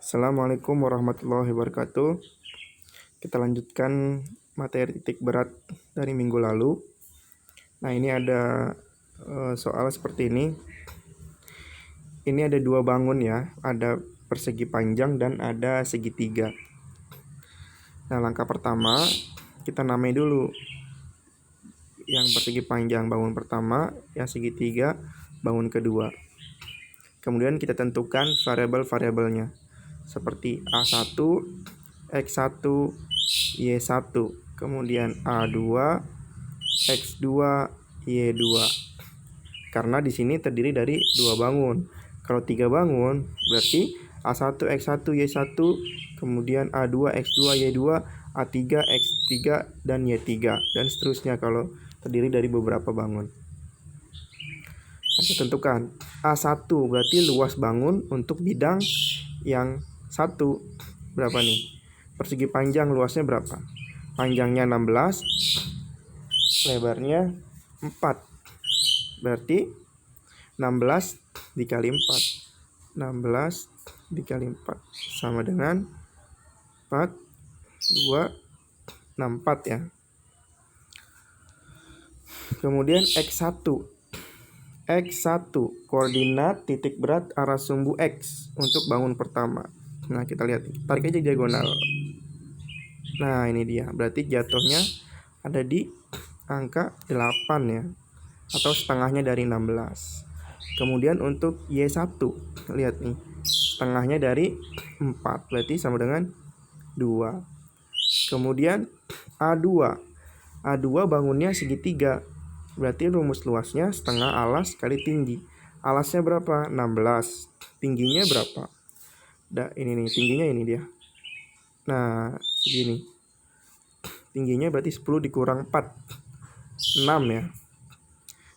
Assalamualaikum warahmatullahi wabarakatuh. Kita lanjutkan materi titik berat dari minggu lalu. Nah, ini ada soal seperti ini. Ini ada dua bangun ya, ada persegi panjang dan ada segitiga. Nah, langkah pertama kita namai dulu. Yang persegi panjang bangun pertama, yang segitiga bangun kedua. Kemudian kita tentukan variabel-variabelnya seperti A1, X1, Y1, kemudian A2, X2, Y2. Karena di sini terdiri dari dua bangun. Kalau tiga bangun berarti A1, X1, Y1, kemudian A2, X2, Y2, A3, X3, dan Y3, dan seterusnya kalau terdiri dari beberapa bangun. Kita tentukan A1 berarti luas bangun untuk bidang yang satu. Berapa nih? Persegi panjang luasnya berapa? Panjangnya 16, lebarnya 4. Berarti 16 dikali 4. 16 dikali 4 sama dengan 4, 2, 64 ya. Kemudian X1. X1 koordinat titik berat arah sumbu X untuk bangun pertama. Nah, kita lihat, tarik aja diagonal. Nah, ini dia. Berarti jatuhnya ada di angka 8 ya, atau setengahnya dari 16. Kemudian untuk Y1, lihat nih, setengahnya dari 4, berarti sama dengan 2. Kemudian A2. A2 bangunnya segitiga, berarti rumus luasnya setengah alas kali tinggi. Alasnya berapa? 16. Tingginya berapa? Ini nih, tingginya ini dia. Nah, segini. Tingginya berarti 10 dikurang 4. 6 ya.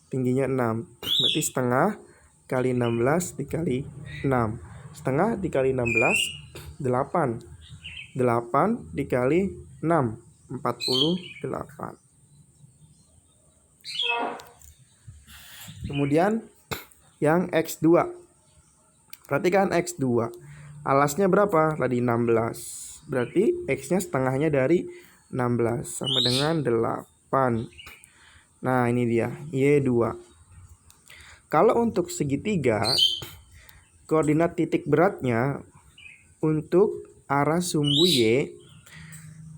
Tingginya 6. Berarti setengah kali 16 dikali 6. Setengah dikali 16, 8. 8 dikali 6, 48. Kemudian yang X2. Perhatikan X2. Alasnya berapa? Tadi 16. Berarti X-nya setengahnya dari 16 sama dengan 8. Nah, ini dia Y2. Kalau untuk segitiga, koordinat titik beratnya untuk arah sumbu Y,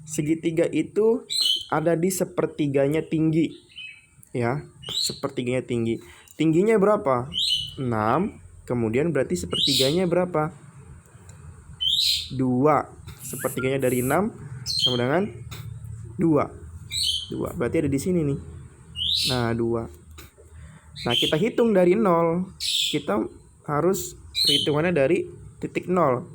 segitiga itu ada di sepertiganya tinggi ya, sepertiganya tinggi. Tingginya berapa? 6. Kemudian berarti sepertiganya berapa? 2. Sepertiganya dari 6 sama dengan 2. Berarti ada di sini nih. Nah, 2. Nah, kita hitung dari 0. Kita harus perhitungannya dari titik 0.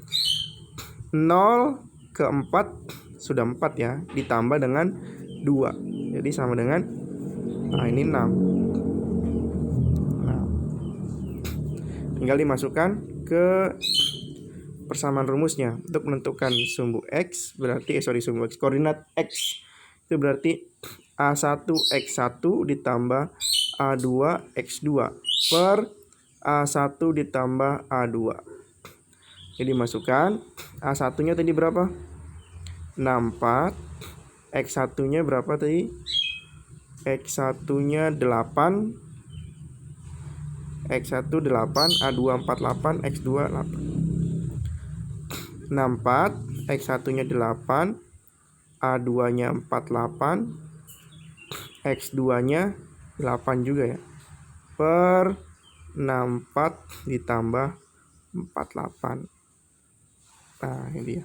0 ke 4 sudah 4 ya, ditambah dengan 2. Jadi sama dengan, nah ini 6. Nah, tinggal dimasukkan ke persamaan rumusnya untuk menentukan sumbu X. Berarti sumbu X, koordinat X itu berarti A1 X1 ditambah A2 X2 per A1 ditambah A2. Jadi masukkan A1 nya tadi berapa? 64. X1 nya berapa tadi? X1 nya 8. X1 8, A2 48, X2 8. 64, X1 nya 8, A2 nya 48, X2 nya 8 juga ya, per 64 ditambah 48. Nah, ini dia.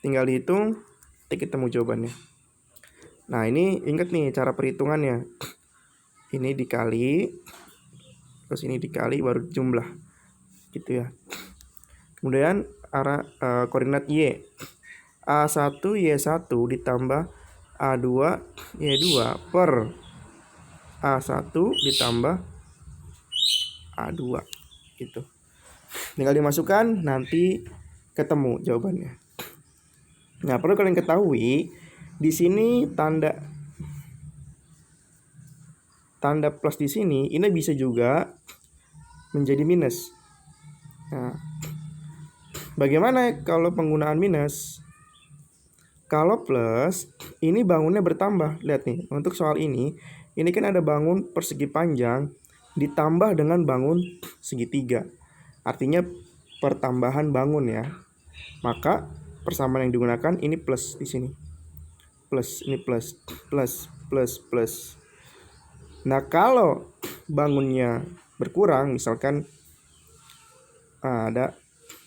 Tinggal dihitung, nanti ketemu jawabannya. Nah, ini ingat nih cara perhitungannya. Ini dikali, terus ini dikali, baru jumlah gitu ya. Kemudian arah koordinat Y, A1 Y1 ditambah A2 Y2 per A1 ditambah A2 gitu. Tinggal dimasukkan, nanti ketemu jawabannya. Nah, perlu kalian ketahui di sini tanda plus di sini ini bisa juga menjadi minus. Nah, Bagaimana kalau penggunaan minus? Kalau plus, ini bangunnya bertambah. Lihat nih, untuk soal ini kan ada bangun persegi panjang ditambah dengan bangun segitiga. Artinya pertambahan bangun ya. Maka persamaan yang digunakan ini plus di sini. Plus, ini plus, plus, plus, plus. Nah, kalau bangunnya berkurang, misalkan ada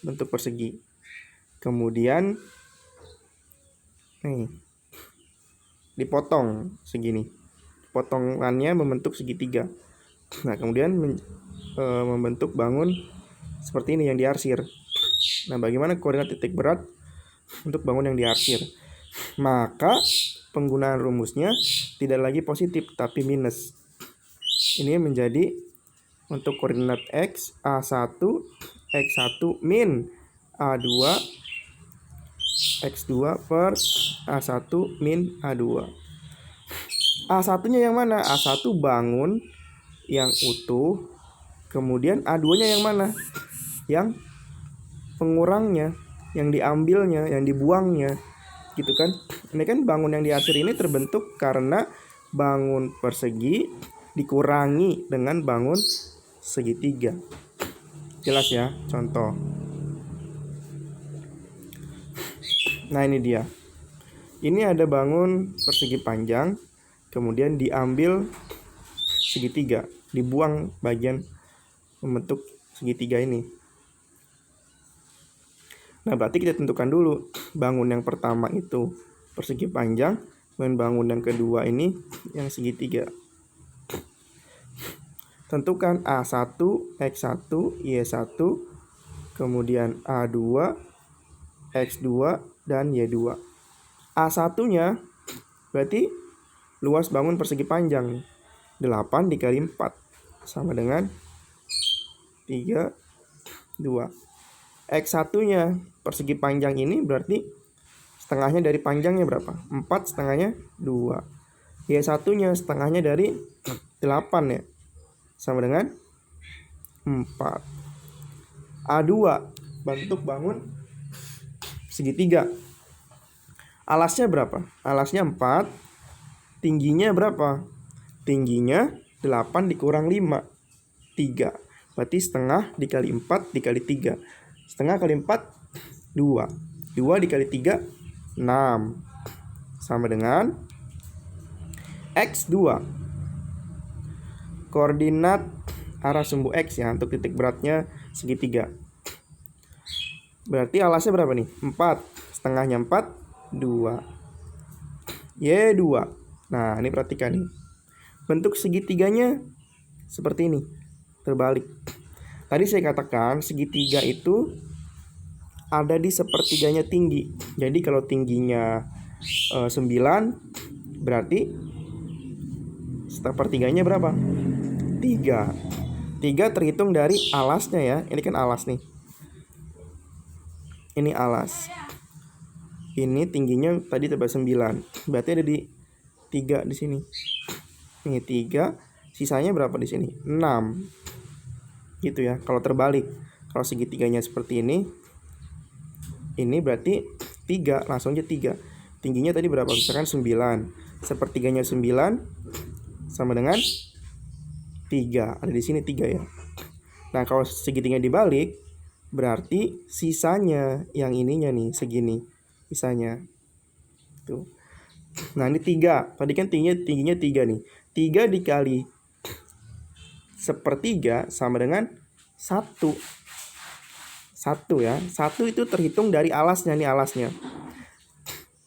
bentuk persegi. Kemudian nih dipotong segini. Potongannya membentuk segitiga. Nah, kemudian membentuk bangun seperti ini yang diarsir. Nah, bagaimana koordinat titik berat untuk bangun yang diarsir? Maka penggunaan rumusnya tidak lagi positif tapi minus. Ini menjadi untuk koordinat X A1 X1 min A2 X2 per A1 min A2. A1-nya yang mana? A1 bangun yang utuh. Kemudian A2-nya yang mana? Yang pengurangnya, yang diambilnya, yang dibuangnya. Gitu kan? Ini kan bangun yang diarsir ini terbentuk karena bangun persegi dikurangi dengan bangun segitiga. Jelas ya, contoh. Nah, ini dia. Ini ada bangun persegi panjang, kemudian diambil segitiga, dibuang bagian membentuk segitiga ini. Nah, berarti kita tentukan dulu bangun yang pertama itu persegi panjang, dan bangun yang kedua ini yang segitiga. Tentukan A1, X1, Y1, kemudian A2, X2, dan Y2. A1-nya berarti luas bangun persegi panjang 8 dikali 4 sama dengan 32. X1-nya persegi panjang ini berarti setengahnya dari panjangnya berapa? 4 setengahnya 2. Y1-nya setengahnya dari 8 ya, sama dengan 4. A2 bentuk bangun segitiga. Alasnya berapa? Alasnya 4. Tingginya berapa? Tingginya 8 dikurang 5, 3. Berarti setengah dikali 4 dikali 3. Setengah kali 4, 2. 2 dikali 3, 6. Sama dengan X2. Koordinat arah sumbu X ya, untuk titik beratnya segitiga. Berarti alasnya berapa nih? 4. Setengahnya 4, 2. Y2. Nah, ini perhatikan nih. Bentuk segitiganya seperti ini, terbalik. Tadi saya katakan segitiga itu ada di sepertiganya tinggi. Jadi kalau tingginya 9, berarti sepertiganya berapa? 3. 3 terhitung dari alasnya ya. Ini kan alas nih. Ini alas. Ini tingginya tadi tebal 9. Berarti ada di 3 di sini. Ini 3, sisanya berapa di sini? 6. Gitu ya. Kalau terbalik, kalau segitiganya seperti ini berarti 3, langsung aja 3. Tingginya tadi berapa? Misalkan 9. Sepertiganya 9 sama dengan 3. Ada di sini 3 ya. Nah, kalau segitiga dibalik berarti sisanya yang ininya nih segini. Sisanya. Tuh. Nah, ini 3. Tadi kan tingginya 3 nih. 3 dikali sepertiga sama dengan 1. 1 ya. 1 itu terhitung dari alasnya nih, alasnya.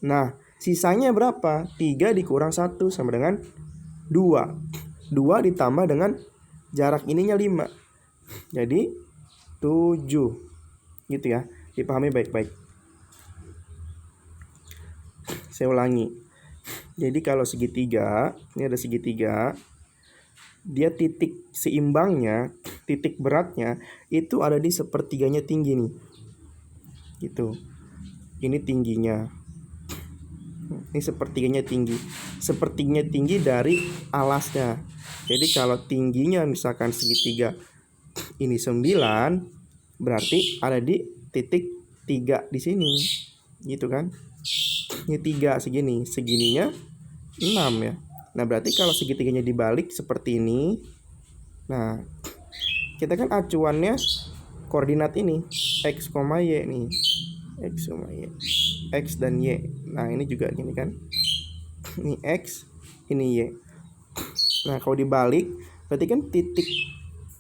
Nah, sisanya berapa? 3 dikurang 1 sama dengan 2. 2 ditambah dengan jarak ininya 5. Jadi 7. Gitu ya. Dipahami baik-baik. Saya ulangi. Jadi kalau segitiga, ini ada segitiga, dia titik seimbangnya, titik beratnya itu ada di sepertiganya tinggi nih. Gitu. Ini tingginya. Ini sepertiganya tinggi. Sepertiganya tinggi dari alasnya. Jadi kalau tingginya misalkan segitiga ini 9, berarti ada di titik 3 di sini. Gitu kan? Ini 3 segini, segininya 6 ya. Nah, berarti kalau segitiganya dibalik seperti ini. Nah, kita kan acuannya koordinat ini X, Y nih. X, Y. X dan Y. Nah, ini juga gini kan. Ini X, ini Y. Nah, kalau dibalik berarti kan titik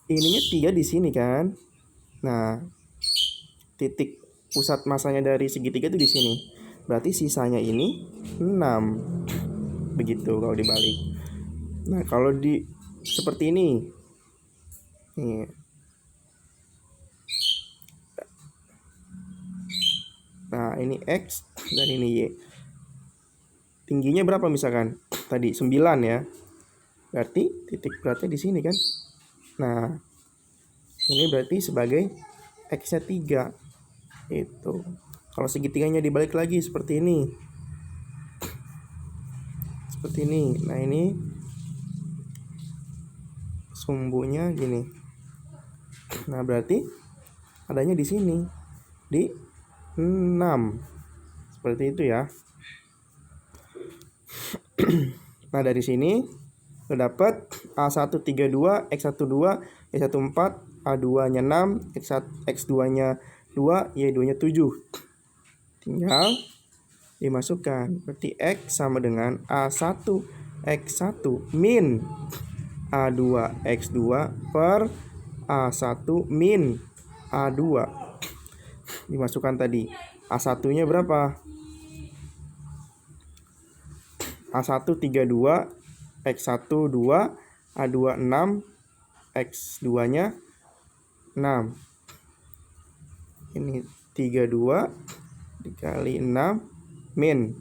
ininya 3 di sini kan. Nah, titik pusat masanya dari segitiga itu di sini. Berarti sisanya ini 6. Begitu kalau dibalik. Nah, kalau di seperti ini. Nih. Nah, ini X dan ini Y. Tingginya berapa misalkan? Tadi 9 ya. Berarti titik beratnya di sini kan. Nah, ini berarti sebagai X-nya 3. Itu. Kalau segitiganya dibalik lagi seperti ini. Seperti ini. Nah, ini sumbunya gini. Nah, berarti adanya di sini. Di 6. Seperti itu ya. Nah, dari sini kita dapat A132, X12, Y14, A2-nya 6, X2-nya 2, Y2-nya 7. Tinggal dimasukkan. Berarti X sama dengan A1 X1 min A2 X2 per A1 min A2. Dimasukkan tadi. A1-nya berapa? A1 32, X1 2, A2 6, X2-nya 6. Ini 32 dikali 6 min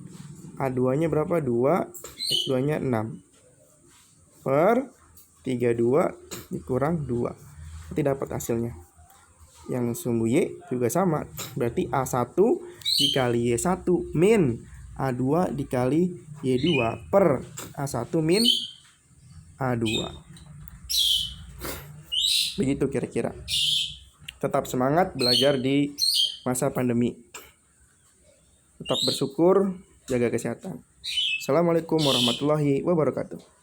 A2-nya berapa? 2, X2-nya 6 per 32 dikurang 2. Nanti dapat hasilnya. Yang sumbu Y juga sama. Berarti A1 dikali Y1 min A2 dikali Y2 per A1 min A2. Begitu kira-kira. Tetap semangat belajar di masa pandemi. Tetap bersyukur, jaga kesehatan. Assalamualaikum warahmatullahi wabarakatuh.